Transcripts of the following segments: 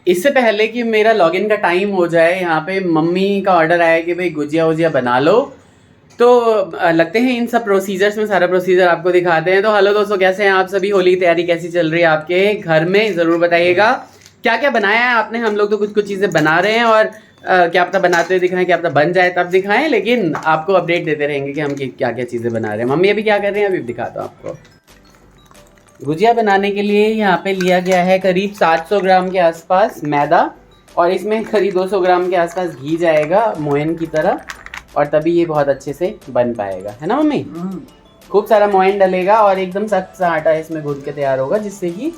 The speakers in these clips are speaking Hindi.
इससे पहले कि मेरा लॉगिन का टाइम हो जाए, यहाँ पे मम्मी का ऑर्डर आया कि भाई गुजिया वुजिया बना लो। तो लगते हैं इन सब प्रोसीजर्स में, सारा प्रोसीजर आपको दिखाते हैं। तो हेलो दोस्तों, कैसे हैं आप सभी? होली की तैयारी कैसी चल रही है आपके घर में? ज़रूर बताइएगा क्या क्या बनाया है आपने। हम लोग तो कुछ कुछ चीज़ें बना रहे हैं और क्या पता बनाते हुए दिखाएं, क्या पता बन जाए तब दिखाएं, लेकिन आपको अपडेट देते रहेंगे कि हम क्या क्या चीज़ें बना रहे हैं। मम्मी अभी क्या कर रहे हैं अभी दिखाता हूँ आपको। गुजिया बनाने के लिए यहाँ पे लिया गया है करीब 700 ग्राम के आसपास मैदा, और इसमें करीब 200 ग्राम के आसपास घी जाएगा मोयन की तरह, और तभी ये बहुत अच्छे से बन पाएगा, है ना मम्मी? खूब सारा मोयन डलेगा और एकदम सख्त सा आटा इसमें गूंद के तैयार होगा, जिससे कि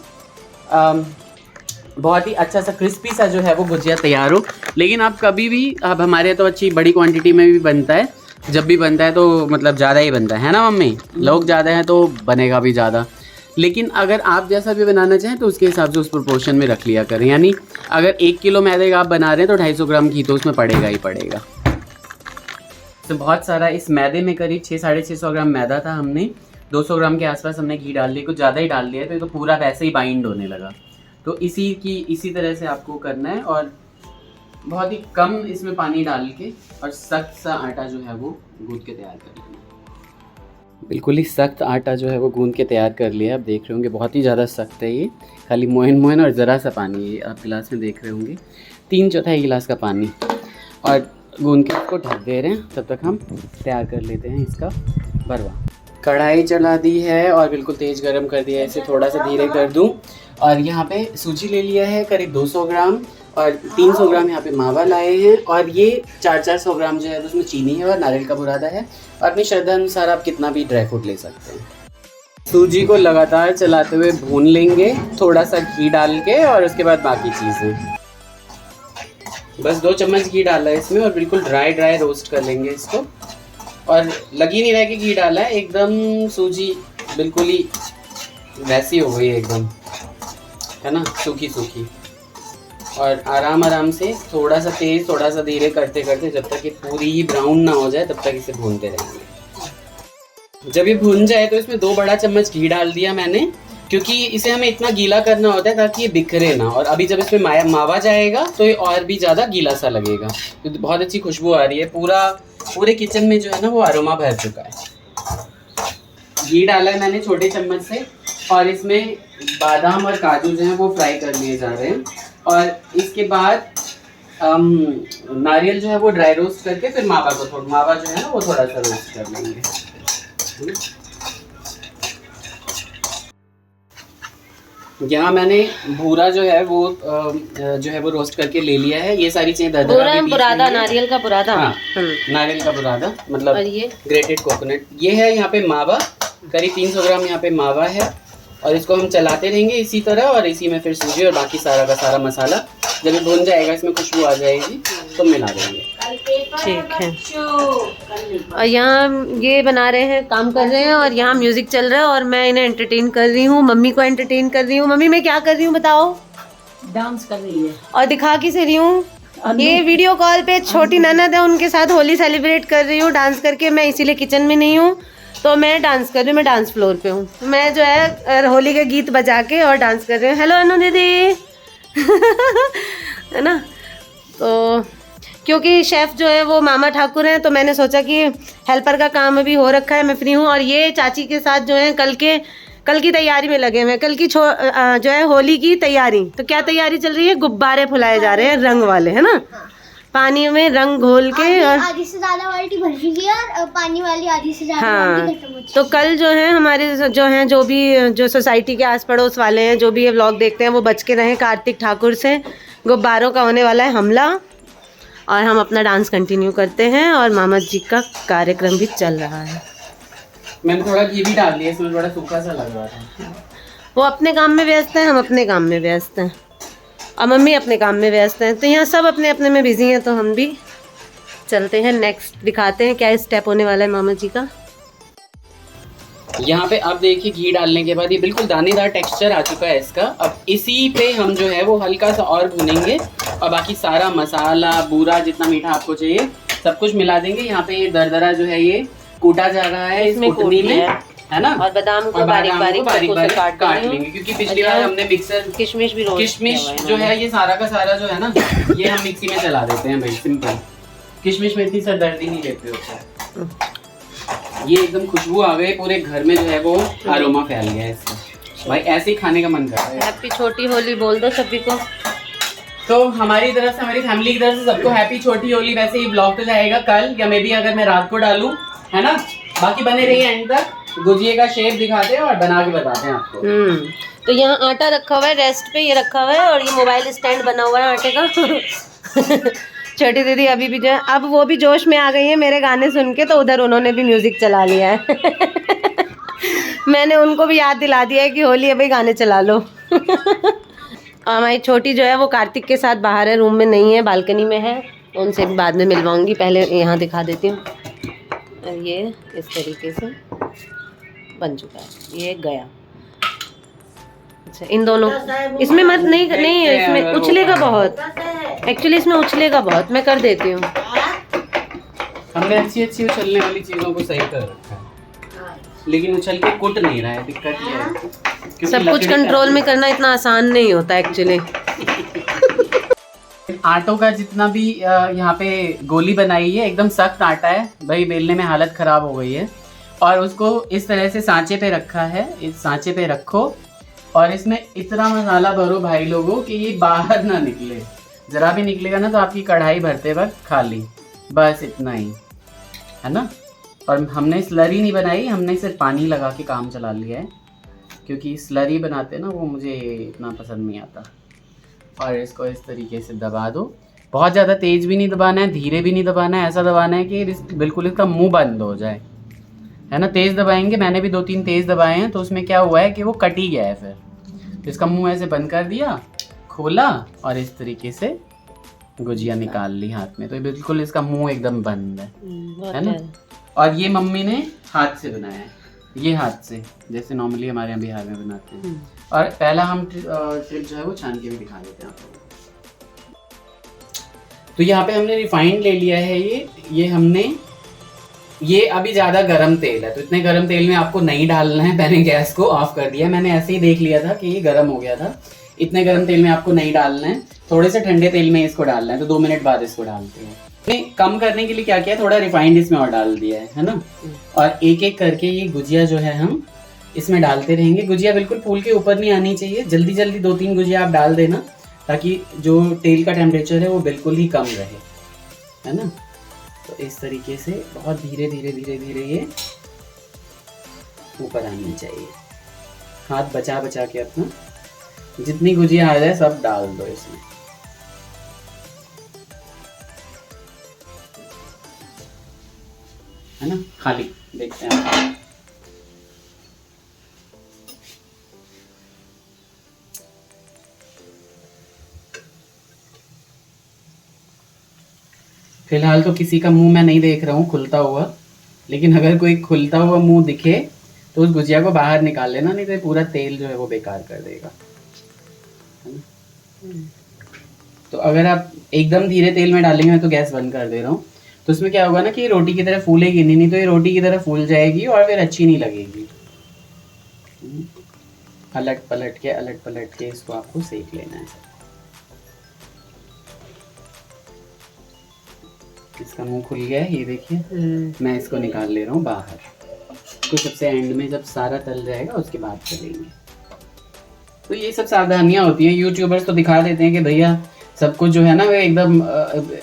बहुत ही अच्छा सा क्रिस्पी सा जो है वो गुजिया तैयार हो। लेकिन आप कभी भी, अब हमारे तो अच्छी बड़ी क्वांटिटी में भी बनता है, जब भी बनता है तो मतलब ज़्यादा ही बनता है ना मम्मी? लोग ज़्यादा हैं तो बनेगा भी ज़्यादा। लेकिन अगर आप जैसा भी बनाना चाहें तो उसके हिसाब से उस प्रोपोर्शन में रख लिया करें। यानी अगर 1 किलो मैदे का आप बना रहे हैं तो 250 ग्राम घी तो उसमें पड़ेगा ही पड़ेगा। तो बहुत सारा इस मैदे में करीब 600-650 ग्राम मैदा था, हमने 200 ग्राम के आसपास हमने घी डाल लिया, कुछ ज़्यादा ही डाल दिया तो ये तो पूरा वैसे ही बाइंड होने लगा। तो इसी तरह से आपको करना है, और बहुत ही कम इसमें पानी डाल के और सख्त सा आटा जो है वो गूंद के तैयार कर लेना। बिल्कुल ही सख्त आटा जो है वो गूंद के तैयार कर लिया। आप देख रहे होंगे बहुत ही ज़्यादा सख्त है ये, खाली मोयन और ज़रा सा पानी, ये आप गिलास में देख रहे होंगे 3/4 गिलास का पानी, और गूंद के इसको ढक दे रहे हैं। तब तक हम तैयार कर लेते हैं इसका भरवा। कढ़ाई चढ़ा दी है और बिल्कुल तेज़ गरम कर दिया है, इसे थोड़ा सा धीरे कर दूँ। और यहाँ पे सूजी ले लिया है करीब 200 ग्राम, और 300 ग्राम यहाँ पे मावा लाए हैं, और ये 400 ग्राम जो है उसमें चीनी है और नारियल का बुरादा है, और अपनी श्रद्धा अनुसार आप कितना भी ड्राई फ्रूट ले सकते हैं। सूजी को लगातार चलाते हुए भून लेंगे, थोड़ा सा घी डाल के, और उसके बाद बाकी चीज़ें। बस 2 चम्मच घी डाला है इसमें, और बिल्कुल ड्राई रोस्ट कर लेंगे इसको। और लगी नहीं रहा कि घी डाला है, एकदम सूजी बिल्कुल ही वैसी हो गई एकदम, है ना, सूखी सूखी। और आराम से थोड़ा सा तेज़ थोड़ा सा धीरे करते करते जब तक ये पूरी ही ब्राउन ना हो जाए तब तक इसे भूनते रहेंगे। जब ये भून जाए तो इसमें 2 बड़ा चम्मच घी डाल दिया मैंने, क्योंकि इसे हमें इतना गीला करना होता है ताकि ये बिखरे ना। और अभी जब इसमें मावा जाएगा तो ये और भी ज़्यादा गीला सा लगेगा। तो बहुत अच्छी खुशबू आ रही है, पूरे किचन में जो है ना वो अरोमा भर चुका है। घी डाला है मैंने छोटे चम्मच से, और इसमें बादाम और काजू जो है वो फ्राई कर लिए जा रहे हैं। और इसके बाद नारियल जो है वो ड्राई रोस्ट करके फिर मावा जो है ना वो थोड़ा सा रोस्ट कर लेंगे। यहाँ मैंने भूरा जो है वो रोस्ट करके ले लिया है। ये सारी चीजें बुरादा, नारियल का बुरादा। हाँ, नारियल का बुरादा मतलब ये ग्रेटेड कोकोनट। ये है यहाँ पे मावा, करीब 300 ग्राम यहाँ पे मावा है, और इसको हम चलाते रहेंगे इसी तरह। और इसी में फिर सूजी और बाकी सारा का सारा मसाला जब ये भुन जाएगा, इसमें खुशबू आ जाएगी तो मिला देंगे। ठीक है। और यहाँ ये बना रहे हैं, काम कर रहे हैं, और यहाँ म्यूजिक चल रहा है, और मैं इन्हें एंटरटेन कर रही हूँ, मम्मी को एंटरटेन कर रही हूँ। मम्मी मैं क्या कर रही हूँ बताओ? डांस कर रही है। और दिखा किसे रही हूँ? ये वीडियो कॉल पे छोटी ननद है, उनके साथ होली सेलिब्रेट कर रही हूँ डांस करके। मैं इसीलिए किचन में नहीं हूँ, तो मैं डांस कर रही हूँ, मैं डांस फ्लोर पे हूँ। मैं जो है होली के गीत बजा के और डांस कर रही हूँ। हेलो अनु दीदी है ना। तो क्योंकि शेफ़ जो है वो मामा ठाकुर हैं, तो मैंने सोचा कि हेल्पर का काम अभी हो रखा है, मैं फ्री हूँ। और ये चाची के साथ जो है कल की तैयारी में लगे हुए हैं। कल की जो है होली की तैयारी। तो क्या तैयारी चल रही है? गुब्बारे फुलाए जा रहे हैं, रंग वाले, है ना। पानी में रंग घोल के, और आधी से ज्यादा बाल्टी भर चुकी है, और पानी वाली आधी से ज्यादा बाल्टी खत्म हो चुकी है। तो कल जो है हमारे जो सोसाइटी के आस पड़ोस वाले हैं, जो भी ये व्लॉग देखते हैं, वो बच के रहें कार्तिक ठाकुर से। गुब्बारों का होने वाला है हमला, और हम अपना डांस कंटिन्यू करते हैं, और मामा जी का कार्यक्रम भी चल रहा है। मैंने थोड़ा घी भी डाल दिया, इसमें थोड़ा सूखा सा लग रहा था। वो अपने काम में व्यस्त हैं, हम अपने काम में व्यस्त हैं, और मम्मी अपने काम में व्यस्त हैं। तो यहाँ सब अपने अपने में बिजी हैं, तो हम भी चलते हैं। नेक्स्ट दिखाते हैं क्या स्टेप होने वाला है मामा जी का। यहाँ पे आप देखिए घी डालने के बाद ये बिल्कुल दानेदार टेक्सचर आ चुका है इसका। अब इसी पे हम जो है वो हल्का सा और भुनेंगे, और बाकी सारा मसाला बूरा जितना मीठा आपको चाहिए सब कुछ मिला देंगे। यहाँ पे ये दरदरा जो है ये कूटा जा रहा है इस कुटनी में, है ना। और बादाम को बारीक बारीक काट लेंगे, क्योंकि पिछली बार हमने मिक्सर किशमिश भी किशमिश जो है ये सारा का सारा जो है ना ये हम मिक्सी में चला देते हैं भाई, सिंपल। किशमिश में इतनी सरदर्दी नहीं लेते होता है। ये एकदम खुशबू आ गई पूरे घर में, जो है वो अरोमा फैल गया है इसका। भाई ऐसे ही खाने का मन कर रहा है। हैप्पी छोटी होली बोल दो सभी को। तो हमारी तरफ से, हमारी फैमिली की तरफ से सबको हैप्पी छोटी होली। वैसे ही ब्लॉग तो जाएगा कल या मे बी अगर मैं रात को डालूं, है ना। बाकी बने रहिए एंड तक, गुजिया का शेप दिखाते हैं और बना के बताते हैं आपको। तो यहाँ आटा रखा हुआ है रेस्ट पे, ये रखा हुआ है, और ये मोबाइल स्टैंड बना हुआ है आटे का। छोटी दीदी अभी भी जो है, अब वो भी जोश में आ गई है मेरे गाने सुन के, तो उधर उन्होंने भी म्यूजिक चला लिया है। मैंने उनको भी याद दिला दिया है कि होली है भाई, गाने चला लो। हमारी छोटी जो है वो कार्तिक के साथ बाहर है, रूम में नहीं है, बालकनी में है। उनसे भी बाद में मिलवाऊंगी, पहले यहाँ दिखा देती हूँ। ये इस तरीके से बन चुका है, ये गया। अच्छा इन दोनों इसमें मत नहीं इसमें उछलेगा बहुत, एक्चुअली इसमें उछलेगा बहुत, मैं कर देती हूँ। हमने अच्छी अच्छी उछलने वाली चीजों को सही कर रखा है, लेकिन उछल के कुट नहीं रहा है, दिक्कत ये है। सब कुछ कंट्रोल में करना इतना आसान नहीं होता एक्चुअली। आटों का जितना भी यहाँ पे गोली बनाई है एकदम सख्त आटा है भाई, बेलने में हालत खराब हो गई है। और उसको इस तरह से सांचे पे रखा है, इस सांचे पे रखो और इसमें इतना मसाला भरो भाई लोगों कि ये बाहर ना निकले। जरा भी निकलेगा ना तो आपकी कढ़ाई भरते वक्त खाली, बस इतना ही, है ना। और हमने स्लरी नहीं बनाई, हमने सिर्फ पानी लगा के काम चला लिया है, क्योंकि स्लरी बनाते ना वो मुझे इतना पसंद नहीं आता। और इसको इस तरीके से दबा दो, बहुत ज़्यादा तेज़ भी नहीं दबाना है, धीरे भी नहीं दबाना है, ऐसा दबाना है कि बिल्कुल इसका मुंह बंद हो जाए, है ना। तेज़ दबाएंगे, मैंने भी 2-3 तेज़ दबाए हैं, तो उसमें क्या हुआ है कि वो कट ही गया है। फिर इसका मुंह ऐसे बंद कर दिया, खोला और इस तरीके से गुजिया निकाल ली हाथ में, तो बिल्कुल इसका मुंह एकदम बंद है ना। और ये मम्मी ने हाथ से बनाया है, ये हाथ से, जैसे नॉर्मली हमारे यहाँ बिहार में बनाते हैं। और पहला हम ट्रिप जो है वो छान के भी दिखा देते हैं आपको। तो यहाँ पे हमने रिफाइंड ले लिया है, ये हमने, ये अभी ज़्यादा गरम तेल है, तो इतने गरम तेल में आपको नहीं डालना है। मैंने गैस को ऑफ कर दिया, मैंने ऐसे ही देख लिया था कि ये गरम हो गया था। इतने गरम तेल में आपको नहीं डालना है, थोड़े से ठंडे तेल में इसको डालना है। तो 2 मिनट बाद इसको डालते हैं। कम करने के लिए क्या किया, थोड़ा रिफाइंड इसमें और डाल दिया है ना। और एक एक करके ये गुजिया जो है हम इसमें डालते रहेंगे। गुजिया बिल्कुल फूल के ऊपर नहीं आनी चाहिए, जल्दी जल्दी 2-3 गुजिया आप डाल देना, ताकि जो तेल का टेम्परेचर है वो बिल्कुल ही कम रहे, है ना। तो इस तरीके से बहुत धीरे धीरे धीरे धीरे ये ऊपर आनी चाहिए। हाथ बचा बचा के अपना जितनी गुजिया आ जाए सब डाल दो इसमें, है ना। खाली देखते हैं फिलहाल तो किसी का मुंह मैं नहीं देख रहा हूँ खुलता हुआ, लेकिन अगर कोई खुलता हुआ मुंह दिखे तो उस गुजिया को बाहर निकाल लेना, नहीं तो पूरा तेल जो है वो बेकार कर देगा, है ना। तो अगर आप एकदम धीरे तेल में डालेंगे, मैं तो गैस बंद कर दे रहा हूँ, तो उसमें क्या होगा ना कि रोटी की तरह फूलेगी नहीं, तो ये रोटी की तरह फूल जाएगी और फिर अच्छी नहीं लगेगी। अलट पलट के इसको आपको सेक लेना है। इसका मुंह खुल गया है, ये देखिए। मैं इसको निकाल ले रहा हूँ बाहर। तो सबसे एंड में जब सारा तल जाएगा उसके बाद करेंगे। तो ये सब सावधानियां होती हैं। यूट्यूबर्स तो दिखा देते हैं कि भैया सब कुछ जो है ना वो एकदम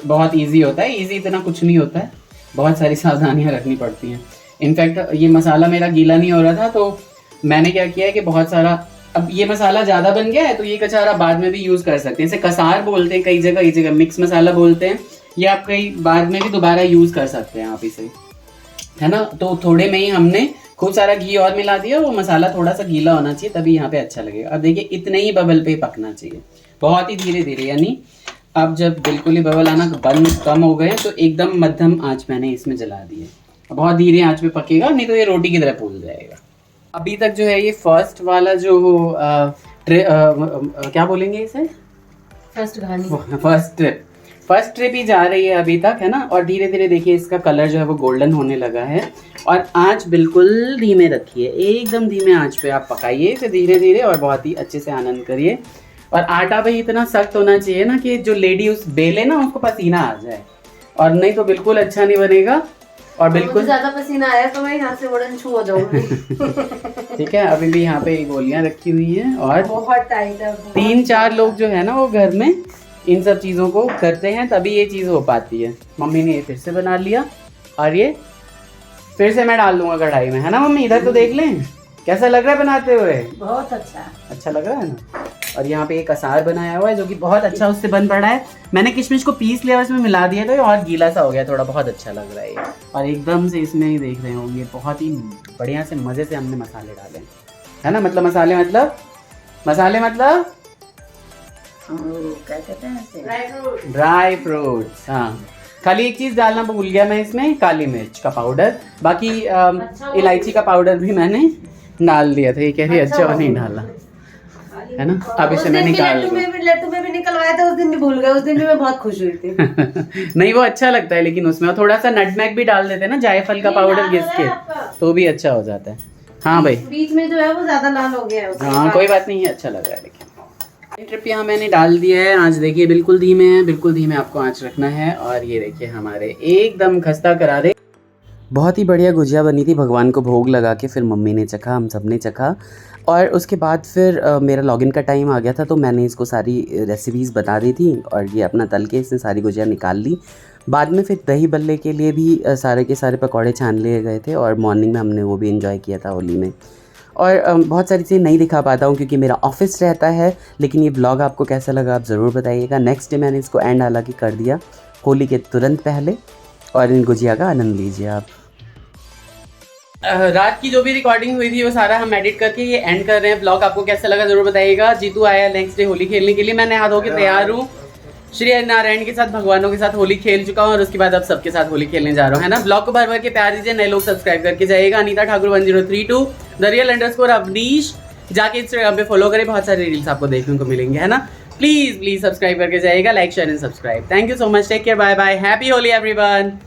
बहुत इजी होता है। इजी इतना कुछ नहीं होता है, बहुत सारी सावधानियां रखनी पड़ती हैं। इनफैक्ट ये मसाला मेरा गीला नहीं हो रहा था, तो मैंने क्या किया है कि बहुत सारा, अब ये मसाला ज़्यादा बन गया है तो ये कचारा बाद में भी यूज़ कर सकते हैं। इसे कसार बोलते हैं कई जगह मिक्स मसाला बोलते हैं। ये आप कई बाद में भी दोबारा यूज़ कर सकते हैं आप इसे, है ना। तो थोड़े में ही हमने खूब सारा घी और मिला दिया। वो मसाला थोड़ा सा गीला होना चाहिए तभी यहाँ पे अच्छा लगेगा। अब देखिए इतने ही बबल पे पकना चाहिए, बहुत ही धीरे धीरे। यानी अब जब बिल्कुल ही बबल आना बंद कम हो गए तो एकदम मध्यम आंच मैंने इसमें जला दी है। बहुत धीरे आंच पे पकेगा, नहीं तो ये रोटी की तरह फूल जाएगा। अभी तक जो है ये फर्स्ट वाला जो क्या बोलेंगे इसे, फर्स्ट फर्स्ट ट्रिप ही जा रही है अभी तक, है ना। और धीरे धीरे देखिए इसका कलर जो है वो गोल्डन होने लगा है। और आंच बिल्कुल धीमे रखिए, एकदम धीमे आंच पे आप पकाइए इसे धीरे धीरे और बहुत ही अच्छे से आनंद करिए। और आटा भाई इतना सख्त होना चाहिए ना कि जो लेडी उस बेले ना उसको पसीना आ जाए, और नहीं तो बिल्कुल अच्छा नहीं बनेगा। और बिल्कुल ज्यादा पसीना आया तो मैं यहाँ से वड़न छू हो जाऊंगी। ठीक है, अभी भी यहाँ पे गोलियां रखी हुई हैं और बहुत टाइट है। 3-4 लोग जो है ना वो घर में इन सब चीज़ों को करते हैं तभी ये चीज़ हो पाती है। मम्मी ने ये फिर से बना लिया और ये फिर से मैं डाल दूंगा कढ़ाई में, है ना मम्मी। इधर तो देख लें कैसा लग रहा है बनाते हुए, बहुत अच्छा लग रहा है ना। और यहाँ पे एक अचार बनाया हुआ है जो कि बहुत अच्छा उससे बन पड़ा है। मैंने किशमिश को पीस लिया और इसमें मिला दिया तो ये और गीला सा हो गया थोड़ा, बहुत अच्छा लग रहा है ये। और एकदम से इसमें ही देख रहे होंगे बहुत ही बढ़िया से मज़े से हमने मसाले डाले, है ना। मतलब मसाले मतलब क्या कहते हैं, ड्राई फ्रूट्स। हाँ, खाली एक चीज़ डालना भूल गया मैं इसमें, काली मिर्च का पाउडर। बाकी इलायची का पाउडर भी मैंने डाल दिया था। ये कह रही अच्छा नहीं डाला, है ना। अब इसे मैं निकाल लट्टू में भी निकलवाया था, उस दिन भी भूल गए। उस दिन भी मैं बहुत खुश हुई थी। नहीं वो अच्छा लगता है, लेकिन उसमें थोड़ा सा नटमेग भी डाल देते हैं ना, जायफल का पाउडर घिस के, तो भी अच्छा हो जाता है। हाँ भाई, बीच में जो है वो ज्यादा लाल हो गया है। हाँ कोई बात नहीं है, अच्छा लग रहा है। लेकिन ट्रिप यहाँ मैंने डाल दिया है। आँच देखिए बिल्कुल धीमे है, बिल्कुल धीमे आपको आँच रखना है। और ये देखिए हमारे एकदम खस्ता करारे बहुत ही बढ़िया गुजिया बनी थी। भगवान को भोग लगा के फिर मम्मी ने चखा, हम सब ने चखा। और उसके बाद फिर मेरा लॉगिन का टाइम आ गया था, तो मैंने इसको सारी रेसिपीज़ बता दी थी और ये अपना तल के इसने सारी गुजिया निकाल ली। बाद में फिर दही बल्ले के लिए भी सारे के सारे पकौड़े छान लिए गए थे और मॉर्निंग में हमने वो भी एंजॉय किया था होली में। और बहुत सारी चीज़ें नहीं दिखा पाता हूँ क्योंकि मेरा ऑफिस रहता है, लेकिन ये ब्लॉग आपको कैसा लगा आप ज़रूर बताइएगा। नेक्स्ट डे मैंने इसको एंड हालांकि कर दिया होली के तुरंत पहले, और इन गुजिया का आनंद लीजिए आप। रात की जो भी रिकॉर्डिंग हुई थी वो सारा हम एडिट करके ये एंड कर रहे हैं। ब्लॉग आपको कैसा लगा जरूर बताइएगा। जीतू आया नेक्स्ट डे होली खेलने के लिए, मैं नहा धो के तैयार हूँ। श्री नारायण के साथ, भगवानों के साथ होली खेल चुका हूँ और उसके बाद अब सबके साथ होली खेलने जा रहा हूँ, है ना। ब्लॉग को भर भर के प्यार दीजिए, नए लोग सब्सक्राइब करके जाइएगा। अनीता ठाकुर 1032 @अवनीश जाके इंस्टाग्राम पे फॉलो करें, बहुत सारे रील्स आपको देखने को मिलेंगे, है ना। प्लीज सब्सक्राइब करके जाइएगा, like share and subscribe. Thank you so much, take care, bye bye, happy Holi everyone.